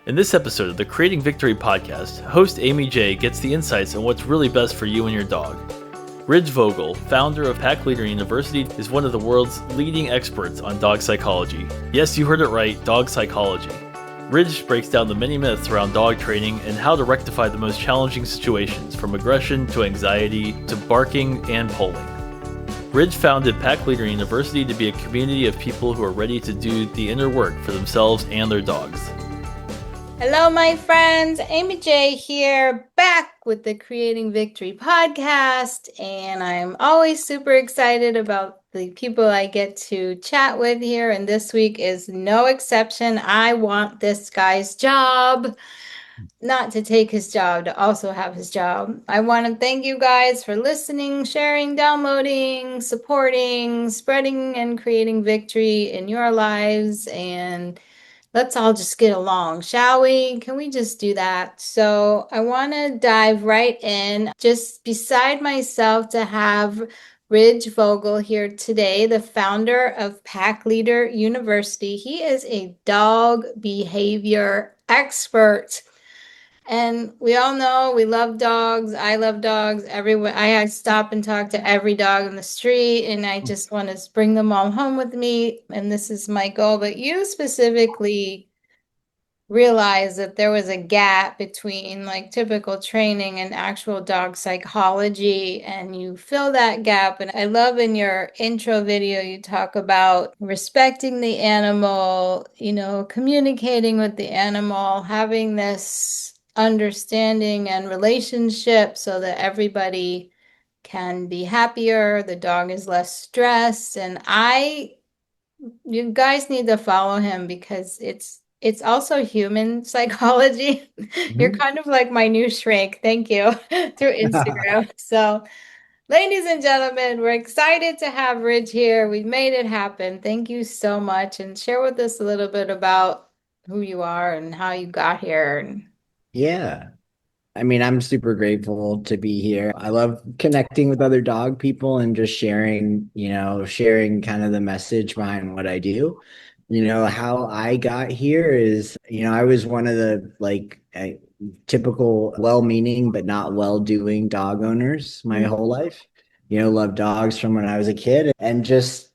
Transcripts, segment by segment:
In this episode of the Creating Victory podcast, host Amy J gets the insights on what's really best for you and your dog. Ridge Vogul, founder of Pack Leader University, is one of the world's leading experts on dog psychology. Yes, you heard it right, dog psychology. Ridge breaks down the many myths around dog training and how to rectify the most challenging situations, from aggression to anxiety to barking and pulling. Ridge founded Pack Leader University to be a community of people who are ready to do the inner work for themselves and their dogs. Hello, my friends. Amy J here, back with the Creating Victory podcast. And I'm always super excited about the people I get to chat with here. And this week is no exception. I want this guy's job, not to take his job, to also have his job. I want to thank you guys for listening, sharing, downloading, supporting, spreading, and creating victory in your lives. And let's all just get along, shall we? Can we just do that? So I want to dive right in. Just beside myself to have Ridge Vogul here today, the founder of Pack Leader University. He is a dog behavior expert. And we all know we love dogs. I love dogs. Everyone, I stop and talk to every dog in the street, and I just want to bring them all home with me. And this is my goal. But you specifically realized that there was a gap between like typical training and actual dog psychology, and you fill that gap. And I love in your intro video, you talk about respecting the animal, communicating with the animal, having this understanding and relationship so that everybody can be happier, the dog is less stressed. And you guys need to follow him because it's also human psychology. You're Mhm. kind of like my new shrink. Thank you. Through Instagram. So, ladies and gentlemen, we're excited to have Ridge here. We made it happen. Thank you so much. And share with us a little bit about who you are and how you got here. And Yeah. I mean, I'm super grateful to be here. I love connecting with other dog people and just sharing kind of the message behind what I do. How I got here is, I was one of the typical well-meaning but not well-doing dog owners my whole life. Loved dogs from when I was a kid and just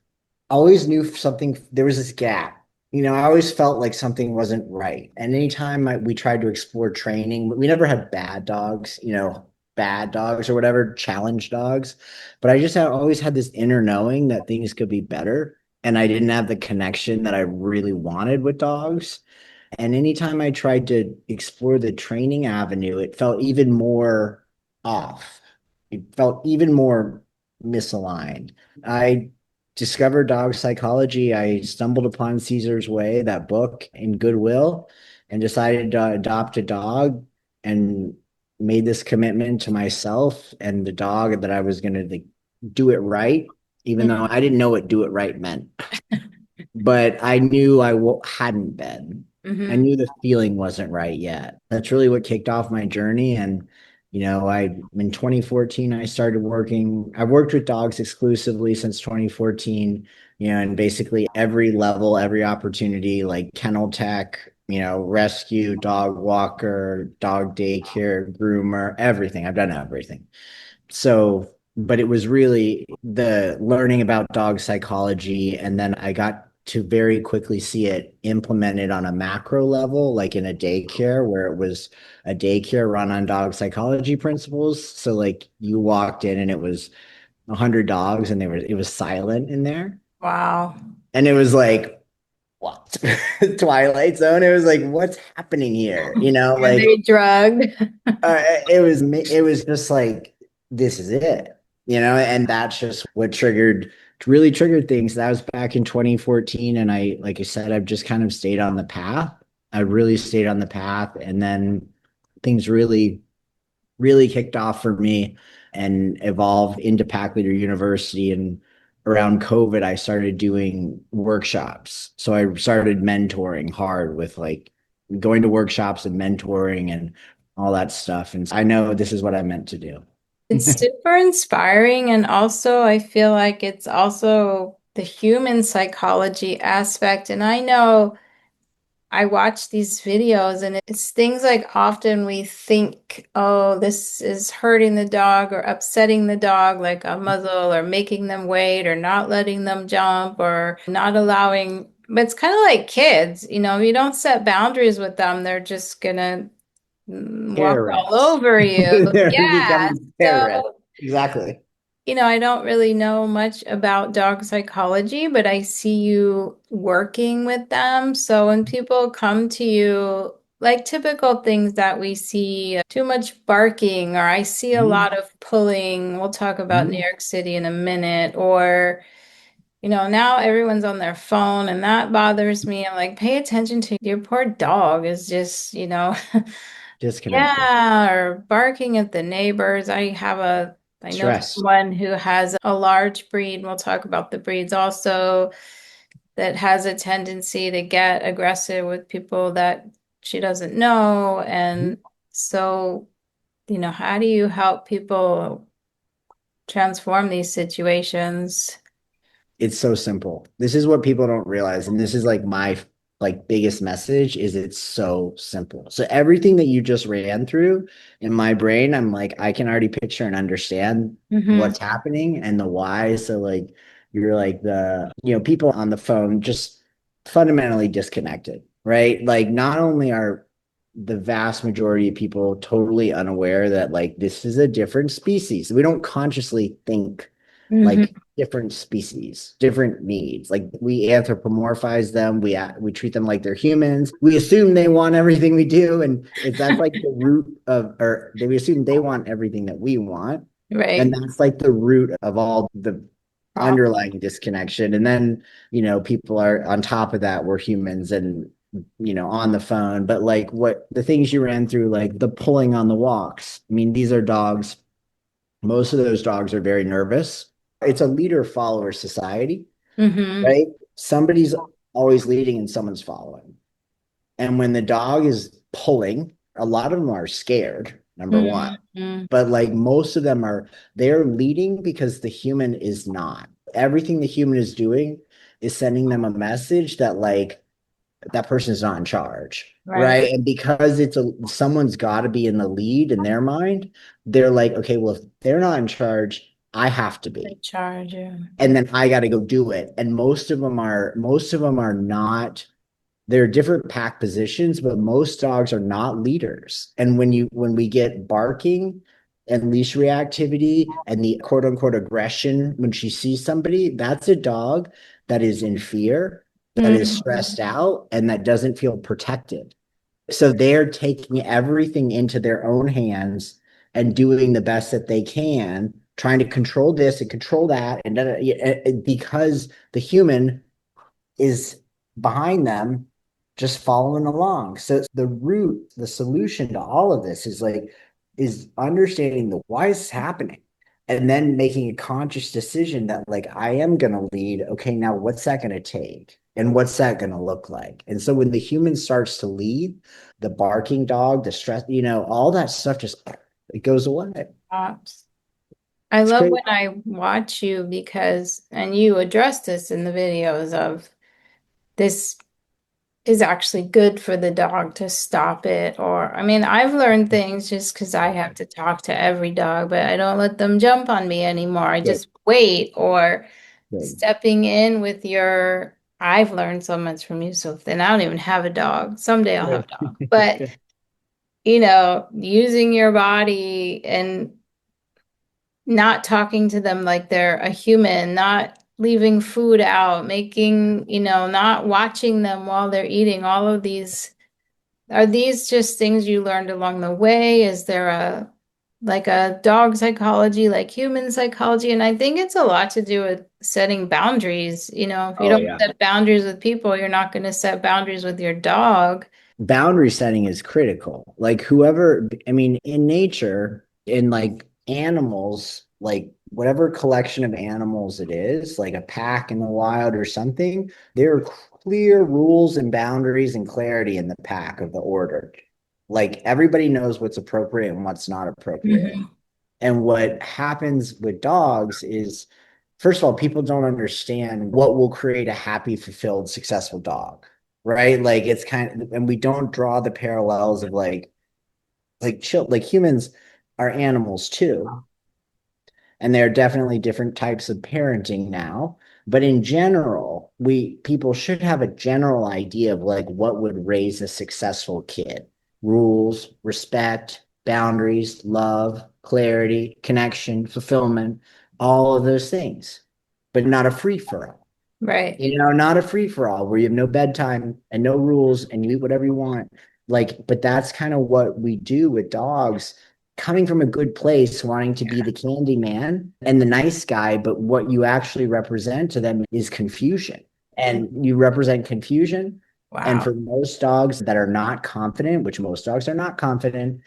always knew something, there was this gap. I always felt like something wasn't right. And anytime we tried to explore training, we never had bad dogs or whatever, challenge dogs. But I just always had this inner knowing that things could be better. And I didn't have the connection that I really wanted with dogs. And anytime I tried to explore the training avenue, it felt even more off. It felt even more misaligned. I discovered dog psychology. I stumbled upon Caesar's Way, that book in Goodwill, and decided to adopt a dog and made this commitment to myself and the dog that I was going to do it right, even though I didn't know what do it right meant. But I knew hadn't been. I Mhm. knew the feeling wasn't right yet. That's really what kicked off my journey. And in 2014, I started working. I've worked with dogs exclusively since 2014, and basically every level, every opportunity, like kennel tech, rescue, dog walker, dog daycare, groomer, everything. I've done everything. So, but it was really the learning about dog psychology. And then I got to very quickly see it implemented on a macro level, like in a daycare where it was a daycare run on dog psychology principles. So like you walked in and it was 100 dogs and it was silent in there. Wow. And it was like, what? Twilight Zone. It was like, what's happening here? Are they drugged? It was just like, this is it, and that's just what really triggered things. That was back in 2014. And like I said, I've just kind of stayed on the path. I really stayed on the path. And then things really, really kicked off for me and evolved into Pack Leader University. And around COVID, I started doing workshops. So I started mentoring hard with like going to workshops and mentoring and all that stuff. And I know this is what I meant to do. It's super inspiring. And also, I feel like it's also the human psychology aspect. And I know I watch these videos and it's things like often we think, oh, this is hurting the dog or upsetting the dog, like a muzzle or making them wait or not letting them jump or not allowing. But it's kind of like kids, you know, if you don't set boundaries with them, they're just gonna walk all Terrorists. over you. They're Yeah. becoming terrorists. So Exactly. you know, I don't really know much about dog psychology, but I see you working with them. So when people come to you, like typical things that we see, too much barking, or I see a Mhm. lot of pulling. We'll talk about New Mhm. York City in a minute, or you know, now everyone's on their phone and that bothers me. I'm like, pay attention to your poor dog is just, you know, Disconnected. yeah, or barking at the neighbors. I know Stress. someone who has a large breed, and we'll talk about the breeds also, that has a tendency to get aggressive with people that she doesn't know. Mhm. And so, you know, how do you help people transform these situations? It's so simple. This is what people don't realize, and this is like my like biggest message is it's so simple. So everything that you just ran through in my brain, I'm like, I can already picture and understand Mm-hmm. what's happening and the why. So like you're like people on the phone just fundamentally disconnected, right? Like not only are the vast majority of people totally unaware that like this is a different species. We don't consciously think like Mm-hmm. different species, different needs. Like we anthropomorphize them, we treat them like they're humans. We assume they want everything we do, and it's that's like the root of, or we assume they want everything that we want, and Right. that's like the root of all the Problem. underlying disconnection. And then people are on top of that. We're humans, and on the phone. But like what the things you ran through, like the pulling on the walks. I mean, these are dogs, most of those dogs are very nervous. It's a leader follower society, Mm-hmm. right? Somebody's always leading and someone's following. And when the dog is pulling, a lot of them are scared, number one. Mm-hmm. But like most of them they're leading because the human is not. Everything the human is doing is sending them a message that like that person is not in charge, Right. right? And because someone's got to be in the lead in their mind, they're like, okay, well, if they're not in charge, I have to They be, charge you. and then I got to go do it. And most of them are not. They're different pack positions, but most dogs are not leaders. And when we get barking and leash reactivity and the quote unquote aggression when she sees somebody, that's a dog that is in fear, that is Mm-hmm. stressed out, and that doesn't feel protected. So they're taking everything into their own hands and doing the best that they can, trying to control this and control that, and because the human is behind them just following along. So the solution to all of this is understanding the why is this happening, and then making a conscious decision that like I am going to lead. Okay, now what's that going to take? And what's that going to look like? And so when the human starts to lead, the barking dog, the stress, all that stuff just it goes away. Pops. I It's love crazy. when I watch you because, and you address this in the videos of this is actually good for the dog to stop it. Or, I mean, I've learned things just because I have to talk to every dog, but I don't let them jump on me anymore. I Good, just wait or good. stepping in with your, I've learned so much from you, so then I don't even have a dog. Someday I'll have Good. a dog. But, you know, using your body and not talking to them like they're a human, not leaving food out, making, you know, not watching them while they're eating, all of these, are these just things you learned along the way? Is there a like a dog psychology, like human psychology? And I think it's a lot to do with setting boundaries. You know, if you Oh don't yeah. set boundaries with people, you're not going to set boundaries with your dog. Boundary setting is critical. Like whoever, I mean, in nature, in like animals, like whatever collection of animals it is, like a pack in the wild or something, there are clear rules and boundaries and clarity in the pack of the order. Like everybody knows what's appropriate and what's not appropriate. Mhm. And what happens with dogs is, first of all, people don't understand what will create a happy, fulfilled, successful dog. right? Like it's kind of, and we don't draw the parallels of chill, like humans are animals too. And there are definitely different types of parenting now. But in general, people should have a general idea of like what would raise a successful kid. Rules, respect, boundaries, love, clarity, connection, fulfillment, all of those things, but not a free for all. Right. Not a free for all where you have no bedtime and no rules and you eat whatever you want. Like, but that's kind of what we do with dogs, coming from a good place, wanting to be the candy man and the nice guy. But what you actually represent to them is confusion. And you represent confusion. And Wow. for most dogs that are not confident, which most dogs are not confident,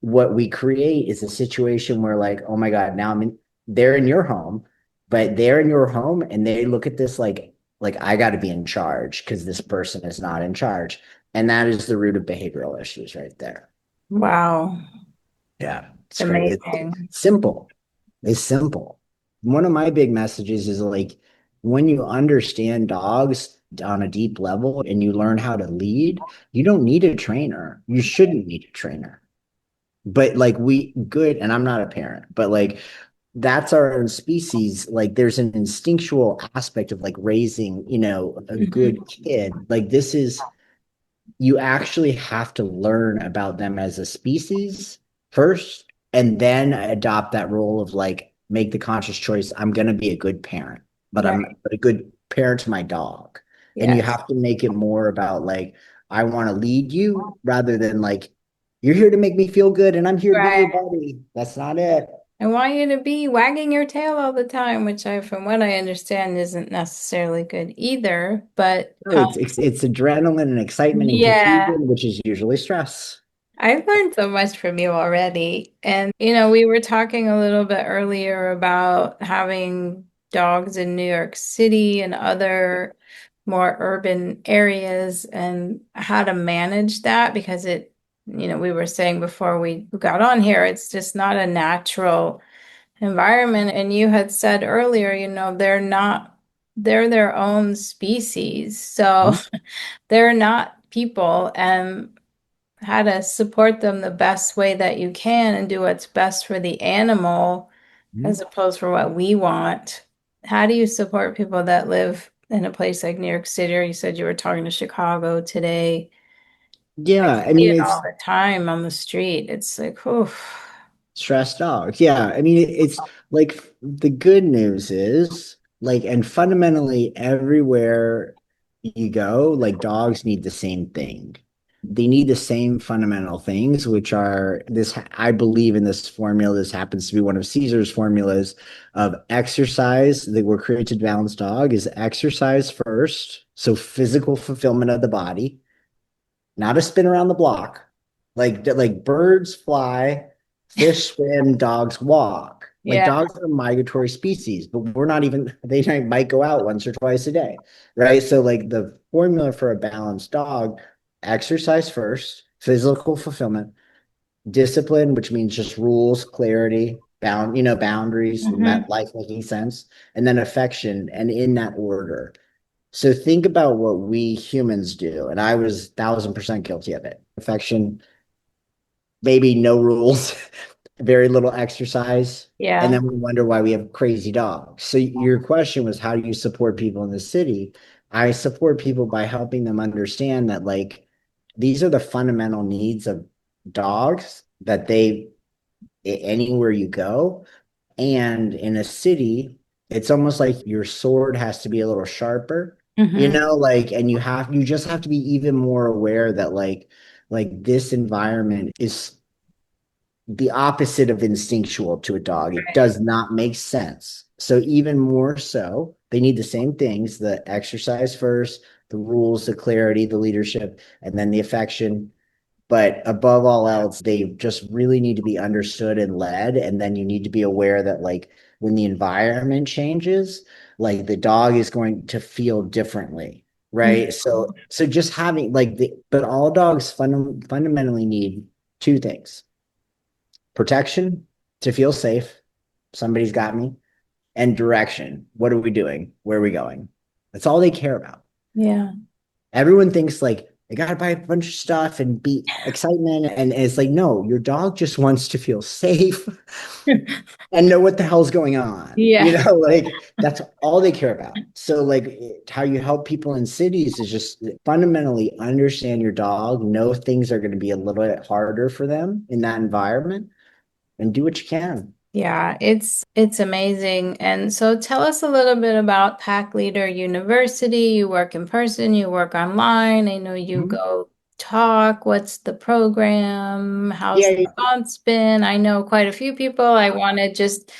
what we create is a situation where like, oh my God, now they're in your home, but they're in your home and they look at this like I got to be in charge because this person is not in charge. And that is the root of behavioral issues right there. Wow. Yeah, It's it's great. amazing. It's simple. It's simple. One of my big messages is like when you understand dogs on a deep level and you learn how to lead, you don't need a trainer. You shouldn't need a trainer. But like and I'm not a parent, but like that's our own species. Like there's an instinctual aspect of like raising, a good Mhm. kid. Like this is, you actually have to learn about them as a species first, and then adopt that role of like make the conscious choice. I'm going to be a good parent, but Right. a good parent to my dog. And you Yes. have to make it more about like, I want to lead you rather than like, you're here to make me feel good and I'm here to be your Right. buddy. That's not it. I want you to be wagging your tail all the time, which from what I understand, isn't necessarily good either. But No, it's adrenaline and excitement and yeah, confusion, which is usually stress. I've learned so much from you already. And, we were talking a little bit earlier about having dogs in New York City and other more urban areas and how to manage that because we were saying before we got on here, it's just not a natural environment. And you had said earlier, they're their own species. So Mhm. they're not people, and how to support them the best way that you can and do what's best for the animal as opposed for what we want. How do you support people that live in a place like New York City? Or you said you were talking to Chicago today. I Yeah, I see mean, it all it's the time on the street. It's like, oh, stressed dogs. Yeah, I mean, it's like the good news is like, and fundamentally everywhere you go, like dogs need the same thing. They need the same fundamental things, which are this. I believe in this formula. This happens to be one of Caesar's formulas of exercise. That were created to balance dog is exercise first. So physical fulfillment of the body, not a spin around the block. Like birds fly, fish swim, dogs walk. Like yeah. dogs are a migratory species, but we're not even they might go out once or twice a day, right? So like the formula for a balanced dog, exercise first, physical fulfillment, discipline, which means just rules, clarity, boundaries, Hmm. life making sense, and then affection, and in that order. So think about what we humans do, and I was 1,000% guilty of it. Affection, maybe no rules, very little exercise, and Yeah. then we wonder why we have crazy dogs. So your question was, how do you support people in the city? I support people by helping them understand that like these are the fundamental needs of dogs that anywhere you go. And in a city, it's almost like your sword has to be a little sharper, Hmm. like, and you just have to be even more aware that like this environment is the opposite of instinctual to a dog. It Right. does not make sense. So even more so, they need the same things, the exercise first, the rules, the clarity, the leadership, and then the affection, but above all else, they just really need to be understood and led. And then you need to be aware that, like, when the environment changes, like the dog is going to feel differently. Right. So just having but all dogs fundamentally need two things: protection to feel safe. Somebody's got me, and direction. What are we doing? Where are we going? That's all they care about. Yeah. Everyone thinks like I gotta buy a bunch of stuff and be excitement, and it's like, no, your dog just wants to feel safe and know what the hell's going on. Yeah. Like that's all they care about. So like how you help people in cities is just fundamentally understand your dog, know things are going to be a little bit harder for them in that environment, and do what you can. Yeah, it's amazing. And so tell us a little bit about Pack Leader University. You work in person, you work online. I know you Mhm. go talk. What's the program? How's Yeah, the response been? I know quite a few people. I want to just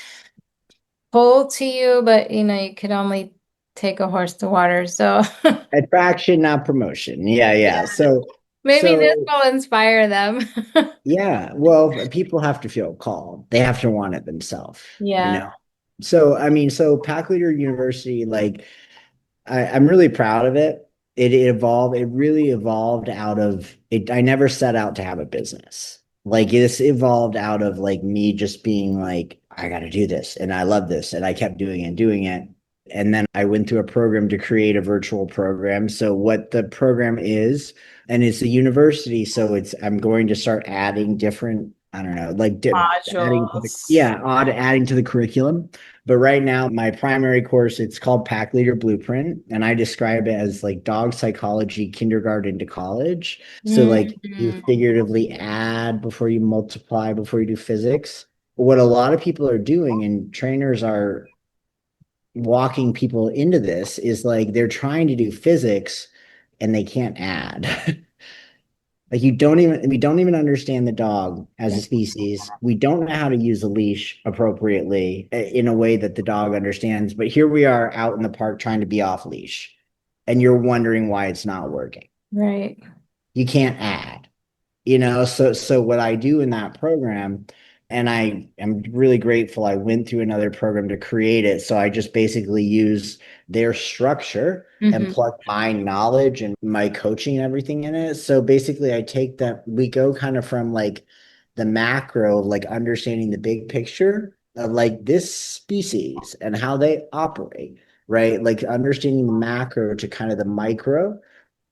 pull to you, but you could only take a horse to water. So attraction, not promotion. Yeah, yeah. yeah, So maybe this so will inspire them. yeah, well, people have to feel called. They have to want it themselves, you Yeah. know. So I mean, so Pack Leader University, like I'm really proud of it. It evolved, it really evolved out of it. I never set out to have a business. Like this evolved out of like me just being like, I gotta do this and I love this. And I kept doing it, doing it. And then I went through a program to create a virtual program. So what the program is, and it's a university, so I'm going to start adding different, I don't know, like adding to the Modules. yeah, adding to the curriculum. But right now, my primary course, it's called Pack Leader Blueprint, and I describe it as like dog psychology, kindergarten to college. So like you Mhm. figuratively add before you multiply, before you do physics. What a lot of people are doing, and trainers are walking people into this, is like they're trying to do physics and they can't add. Like we don't even understand the dog as a species. We don't know how to use a leash appropriately in a way that the dog understands. But here we are out in the park trying to be off leash, and you're wondering why it's not working. Right. You can't add, so what I do in that program, and I am really grateful I went through another program to create it, so I just basically use their structure and Hmm. plug my knowledge and my coaching and everything in it. So basically I take that, we go kind of from like the macro of like understanding the big picture of like this species and how they operate, right, like understanding the macro to kind of the micro.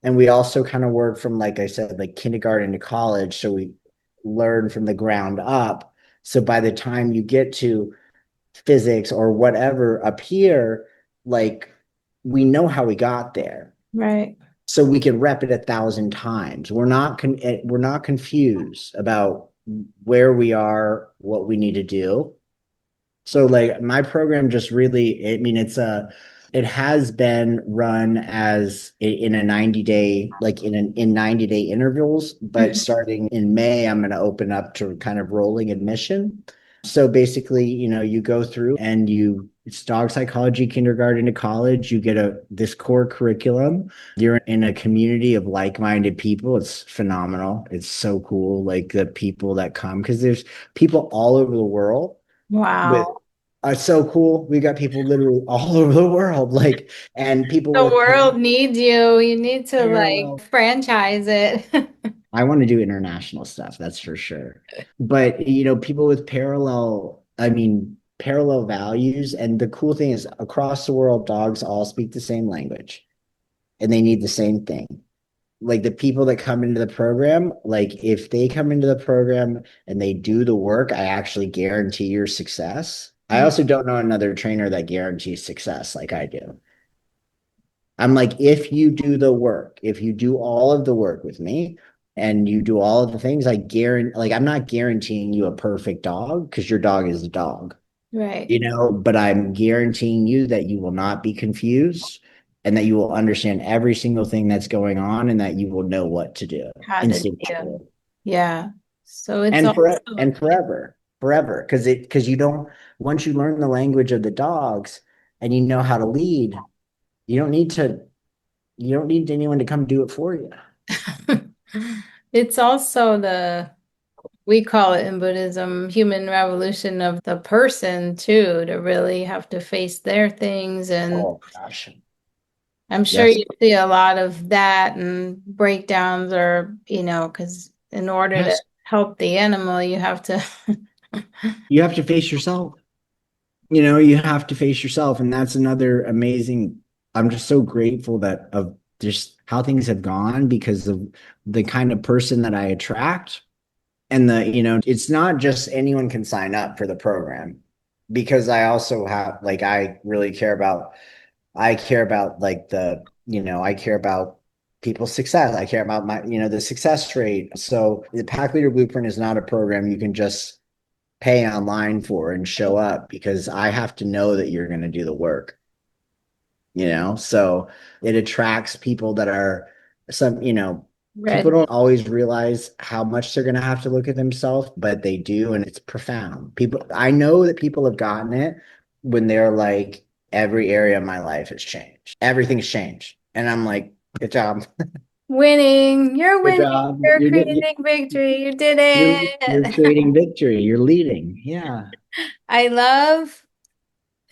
And we also kind of work from, like I said, like kindergarten to college. So we learn from the ground up. So by the time you get to physics or whatever up here, like we know how we got there. Right. So we can rep it 1,000 times. We're not confused about where we are, what we need to do. So like my program just really, I mean, it has been run as in a 90-day, like in 90-day intervals, but Mhm. starting in May, I'm going to open up to kind of rolling admission. So basically, you go through and it's dog psychology, kindergarten to college. You get this core curriculum. You're in a community of like-minded people. It's phenomenal. It's so cool. Like the people that come, because there's people all over the world with Wow. so cool. We got people literally all over the world, like, and people The with world needs you. You need to like parallel. franchise it. I want to do international stuff, that's for sure. But people with parallel values. And the cool thing is, across the world, dogs all speak the same language, and they need the same thing. Like the people that come into the program, like if they come into the program and they do the work, I actually guarantee your success. I also don't know another trainer that guarantees success like I do. I'm like, if you do the work, if you do all of the work with me and you do all of the things, I guarantee, like, I'm not guaranteeing you a perfect dog because your dog is a dog, Right. but I'm guaranteeing you that you will not be confused and that you will understand every single thing that's going on and that you will know what to do How to do. instinctually. Yeah. So it's And also forever, because you don't, once you learn the language of the dogs and you know how to lead, you don't need to you don't need anyone to come do it for you. it's also we call it in Buddhism human revolution of the person too, to really have to face their things. And Oh gosh. I'm sure Yes. you see a lot of that and breakdowns, or because in order to Yes. help the animal, you have to. You have to face yourself. You have to face yourself. And that's another amazing, I'm just so grateful that of just how things have gone because of the kind of person that I attract. And it's not just anyone can sign up for the program because I also have like I care about like I care about people's success. I care about the success rate. So the Pack Leader Blueprint is not a program you can just pay online for and show up because I have to know that you're going to do the work, So it attracts people that are people Red. don't always realize how much they're going to have to look at themselves, but they do, and it's profound. I know that people have gotten it when they're like, every area of my life has changed. Everything's changed. And I'm like, good job. Winning. You're Good winning. job. You're creating victory. You did You're it. creating victory. You're leading. Yeah. I love,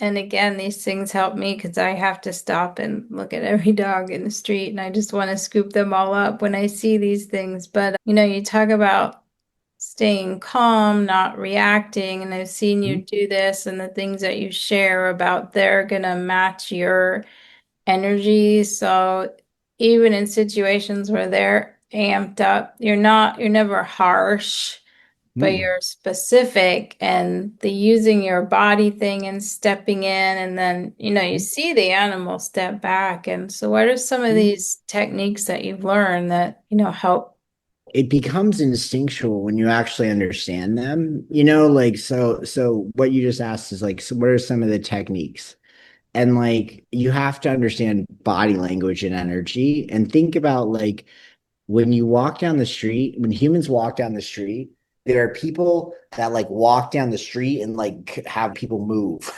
and again, these things help me because I have to stop and look at every dog in the street and I just want to scoop them all up when I see these things. But, you talk about staying calm, not reacting, and I've seen you do this and the things that you share about they're gonna match your energy. So even in situations where they're amped up, you're never harsh, but Mm-mm. you're specific, and the using your body thing and stepping in, and then, you see the animal step back. And so what are some of these techniques that you've learned that, help? It becomes instinctual when you actually understand them, like so what you just asked is like, so what are some of the techniques? And like you have to understand body language and energy and think about like when you walk down the street, when humans walk down the street, there are people that like walk down the street and like have people move.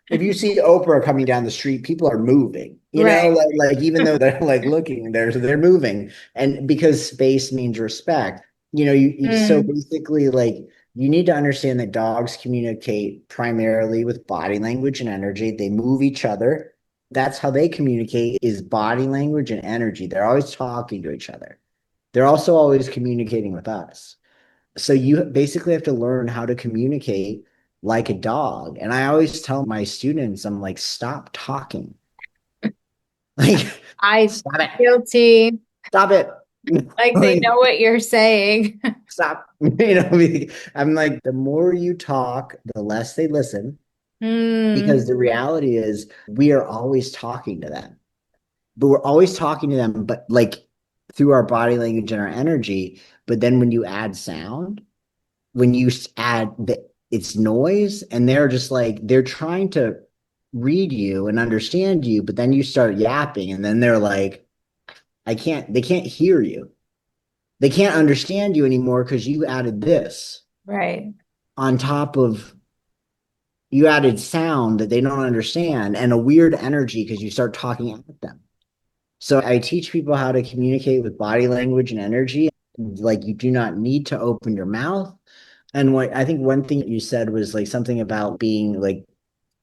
If you see Oprah coming down the street, people are moving, Right. like even though they're like looking, they're moving. And because space means respect, so Mm, basically like you need to understand that dogs communicate primarily with body language and energy. They move each other. That's how they communicate is body language and energy. They're always talking to each other. They're also always communicating with us. So you basically have to learn how to communicate like a dog. And I always tell my students, I'm like, stop talking. Like, I stop it. guilty. Stop it. Like they Like, know what you're saying. stop. I'm like, the more you talk, the less they listen. Hmm. Because the reality is we are always talking to them. But we're always talking to them, but like through our body language and our energy. But then when you add sound, when you add it's noise, and they're just like they're trying to read you and understand you, but then you start yapping, and then they're like, they can't hear you. They can't understand you anymore because you added this Right. on top of you added sound that they don't understand and a weird energy because you start talking at them. So I teach people how to communicate with body language and energy. Like you do not need to open your mouth. And what I think one thing you said was like something about being like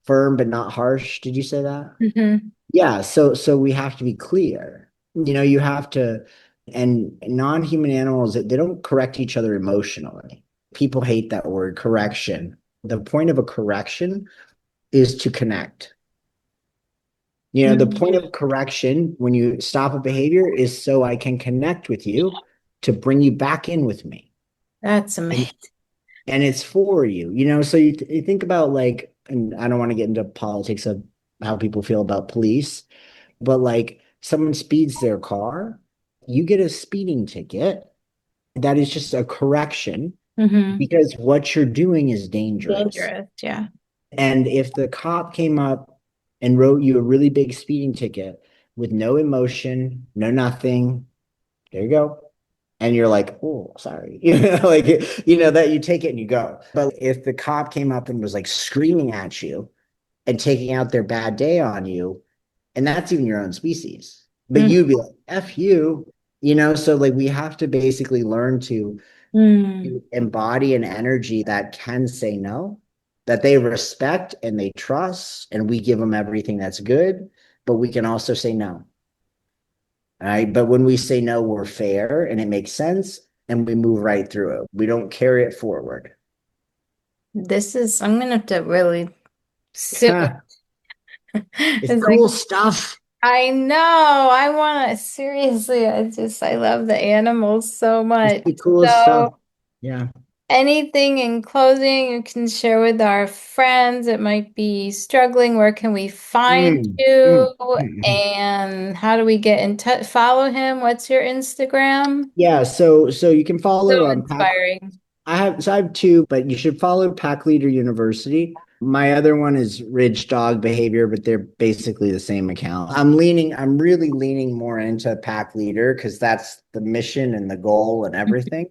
firm but not harsh. Did you say that? Hmm. Yeah. So we have to be clear. You have to, and non-human animals, they don't correct each other emotionally. People hate that word correction. The point of a correction is to connect. The point of correction when you stop a behavior is so I can connect with you to bring you back in with me. That's And amazing. and it's for you, so you think about like, and I don't want to get into politics of how people feel about police, but like someone speeds their car, you get a speeding ticket. That is just a correction Hmm. because what you're doing is dangerous. Dangerous. Yeah. And if the cop came up and wrote you a really big speeding ticket with no emotion, no nothing, there you go. And you're like, oh, sorry. Like, that you take it and you go. But if the cop came up and was like screaming at you and taking out their bad day on you, and that's even your own species, but you'd be like, F you, so like we have to basically learn to Mm-hmm. embody an energy that can say no, that they respect and they trust, and we give them everything that's good, but we can also say no. All right. But when we say no, we're fair and it makes sense and we move right through it. We don't carry it forward. I'm gonna have to really sit with It's it's like cool stuff. I know. I want to, seriously, I love the animals so It's much. the coolest stuff. So, Yeah. anything in closing you can share with our friends that might be struggling? Where can we find Mm, you? mm, mm. And how do we get in touch? Follow him. What's your Instagram? Yeah, so you can So follow Pack. inspiring. I have two, but you should follow Pack Leader University. My other one is Ridge Dog Behavior, but they're basically the same account. I'm really leaning more into Pack Leader because that's the mission and the goal and everything.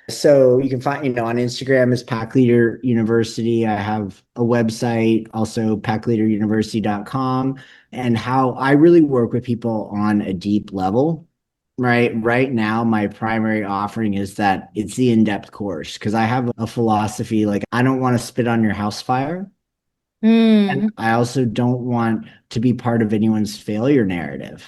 So you can find, on Instagram is Pack Leader University. I have a website, also packleaderuniversity.com, and how I really work with people on a deep level. Right now, my primary offering is that it's the in-depth course because I have a philosophy like I don't want to spit on your house fire. And Mm. I also don't want to be part of anyone's failure narrative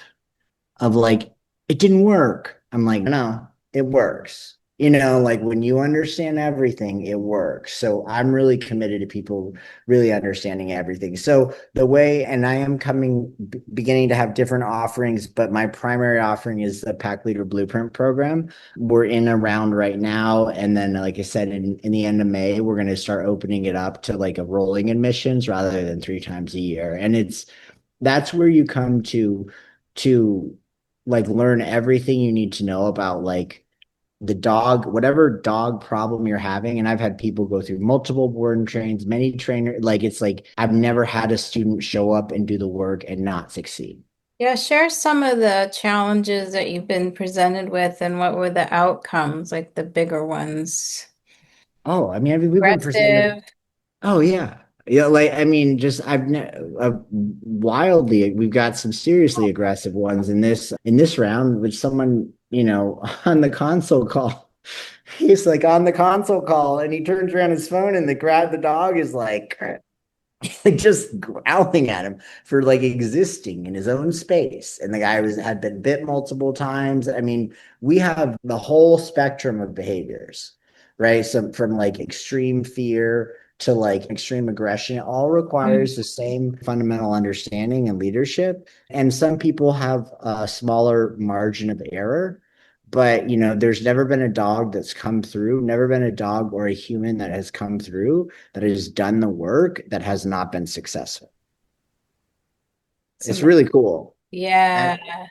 of like, it didn't work. I'm like, no, it works. Like when you understand everything, it works. So I'm really committed to people really understanding everything. So the way, and I am beginning to have different offerings, but my primary offering is the Pack Leader Blueprint program. We're in a round right now. And then, like I said, in the end of May, we're going to start opening it up to like a rolling admissions rather than 3 times a year. And that's where you come to like learn everything you need to know about like the dog, whatever dog problem you're having. And I've had people go through multiple board and trains, many trainers. Like it's like I've never had a student show up and do the work and not succeed. Yeah, share some of the challenges that you've been presented with and what were the outcomes, like the bigger ones. Oh, I mean, we've been presented. Aggressive. Oh yeah. Yeah, like I mean, just wildly, we've got some seriously aggressive ones in this round, which someone, on the console call, he's like on the console call and he turns around his phone and the dog is like like just growling at him for like existing in his own space. And the guy had been bit multiple times. I mean, we have the whole spectrum of behaviors, right? So from like extreme fear to like extreme aggression, it all requires the same fundamental understanding and leadership. And some people have a smaller margin of error. But there's never been a dog that's come through, never been a dog or a human that has come through that has done the work that has not been successful. It's Some, really cool. yeah. And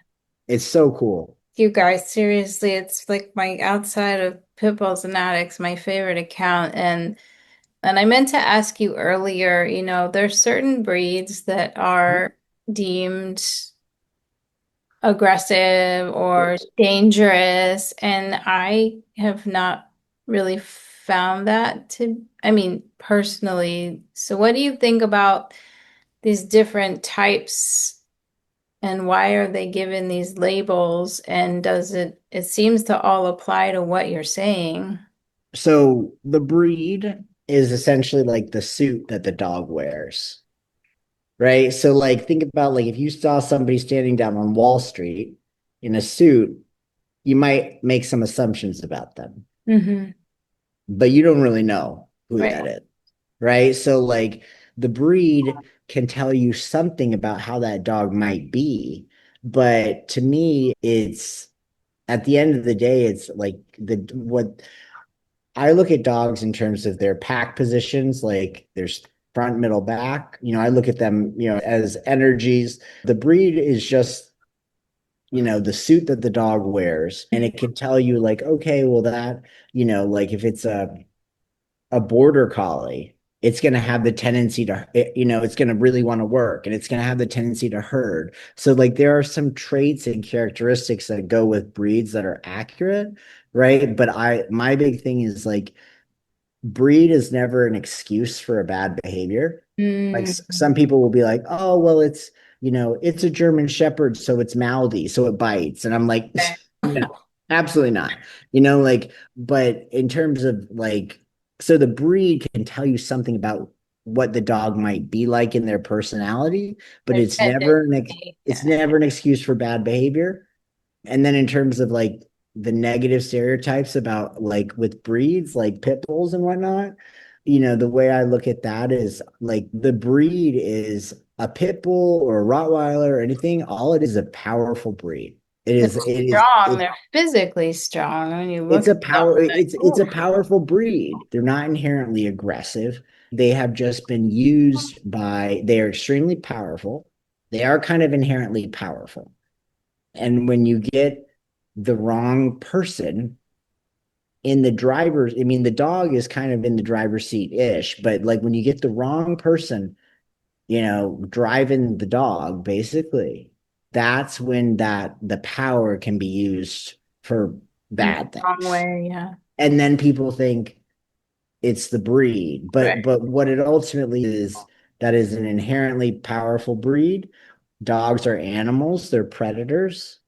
it's so cool. You guys, seriously, it's like my outside of Pitbulls and Addicts, my favorite account. And I meant to ask you earlier, there's certain breeds that are deemed aggressive or dangerous, and I have not really found that I mean, personally. So what do you think about these different types and why are they given these labels? And it seems to all apply to what you're saying. So the breed is essentially like the suit that the dog wears, right? So like think about like if you saw somebody standing down on Wall Street in a suit, you might make some assumptions about them, Hmm. but you don't really know who Right. that is. Right? So like the breed can tell you something about how that dog might be, but to me, it's at the end of the day, it's like the what I look at dogs in terms of their pack positions, like there's front, middle, back. I look at them, as energies. The breed is just the suit that the dog wears, and it can tell you like, okay, well that, like if it's a border collie, it's going to have the tendency to, it's going to really want to work and it's going to have the tendency to herd. So, like, there are some traits and characteristics that go with breeds that are accurate, right? But my big thing is like, breed is never an excuse for a bad behavior. Like Mm. some people will be like, oh, well, it's a German Shepherd, so it's mouthy, so it bites. And I'm like, no, absolutely not. Like, but in terms of like, so the breed can tell you something about what the dog might be like in their personality, but Their tendency. it's never an excuse for bad behavior. And then in terms of like the negative stereotypes about like with breeds like pit bulls and whatnot, the way I look at that is like the breed is a pit bull or a Rottweiler or anything, all it is a powerful breed. They're strong. It They're physically strong. When you it's look a at them, it's like, a powerful breed. They're not inherently aggressive. They have just been used by, they are extremely powerful. They are kind of inherently powerful. And when you get the wrong person in the driver's, I mean, the dog is kind of in the driver's seat ish, but like when you get the wrong person, driving the dog, basically, that's when the power can be used for in the bad wrong things. way. Yeah. And then people think it's the breed, Right. but what it ultimately is, that is an inherently powerful breed. Dogs are animals, they're predators.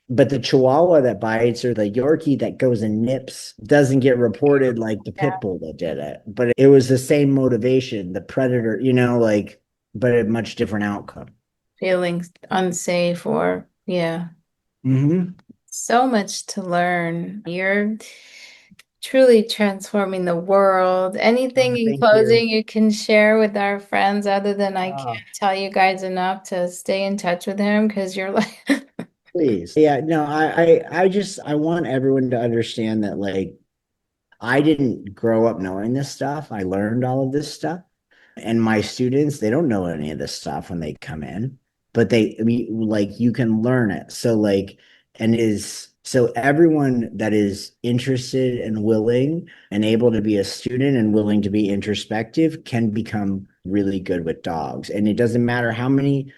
But the Chihuahua that bites or the Yorkie that goes and nips doesn't get reported like the Yeah. pit bull that did it. But it was the same motivation, the predator, like, but a much different outcome. Feeling unsafe or, yeah. Mm-hmm. So much to learn. You're truly transforming the world. Anything in Thank you. closing you can share with our friends other than I can't Uh, tell you guys enough to stay in touch with him because you're like, please. Yeah, no, I want everyone to understand that, like, I didn't grow up knowing this stuff. I learned all of this stuff. And my students, they don't know any of this stuff when they come in, but like, you can learn it. So like, so everyone that is interested and willing and able to be a student and willing to be introspective can become really good with dogs. And it doesn't matter how many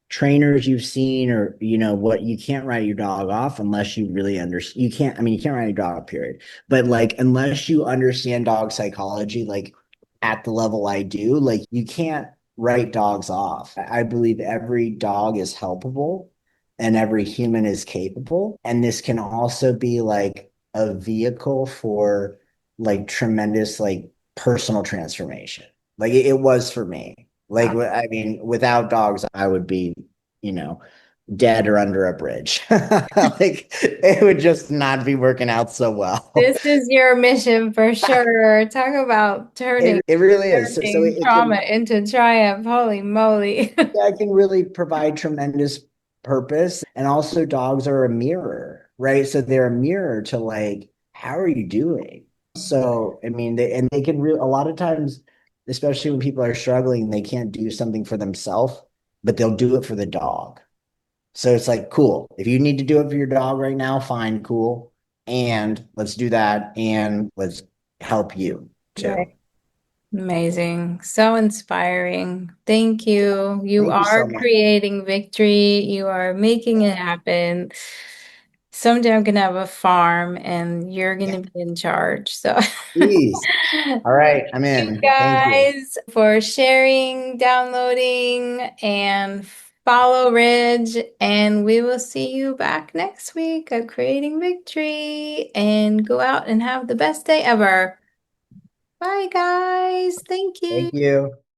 trainers you've seen, or what, you can't write your dog off unless you really understand. You can't, I mean, you can't write your dog off, period, but like, unless you understand dog psychology, like at the level I do, like, you can't write dogs off. I believe every dog is helpable and every human is capable, and this can also be like a vehicle for like tremendous, like, personal transformation, like it was for me. Like, I mean, without dogs, I would be, you know, dead or under a bridge. Like, it would just not be working out so well. this is your mission for sure. Talk about turning It really is. So learning trauma into triumph. Holy moly. yeah, it can really provide tremendous purpose. And also, dogs are a mirror, right? So they're a mirror to, like, how are you doing? So, I mean, they can really, a lot of times, especially when people are struggling, they can't do something for themselves, but they'll do it for the dog. So it's like, cool. If you need to do it for your dog right now, fine, cool. And let's do that. And let's help you too. Right. Amazing. So inspiring. Thank you. You Thank you are so much. creating victory. You are making it happen. Someday I'm gonna have a farm and you're Yeah, gonna be in charge. So please. All thank right, I'm you in. Thank you. guys for sharing, downloading, and follow Ridge. And we will see you back next week at Creating Victory. And go out and have the best day ever. Bye, guys. Thank you. Thank you.